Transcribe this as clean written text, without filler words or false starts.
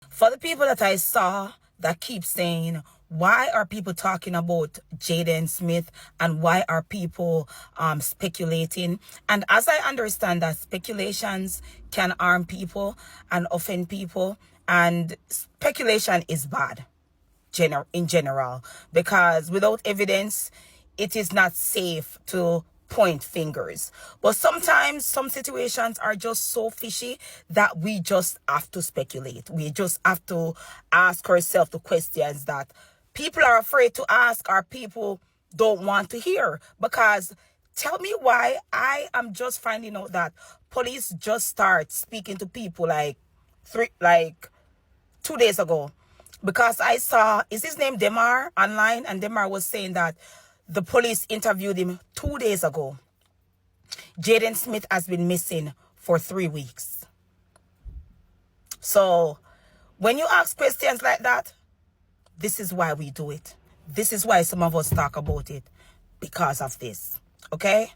For the people that I saw that keep saying, why are people talking about Jaden Smith and why are people speculating? And as I understand that speculations can harm people and offend people, and speculation is bad in general, because without evidence, it is not safe to point fingers. But sometimes some situations are just so fishy that we just have to speculate. We just have to ask ourselves the questions that people are afraid to ask or people don't want to hear. Because tell me why I am just finding out that police just start speaking to people like 2 days ago, because I saw, is his name Demar online, and Demar was saying that the police interviewed him 2 days ago. Jaden Smith has been missing for 3 weeks. So when you ask questions like that, this is why we do it. This is why some of us talk about it, because of this. Okay?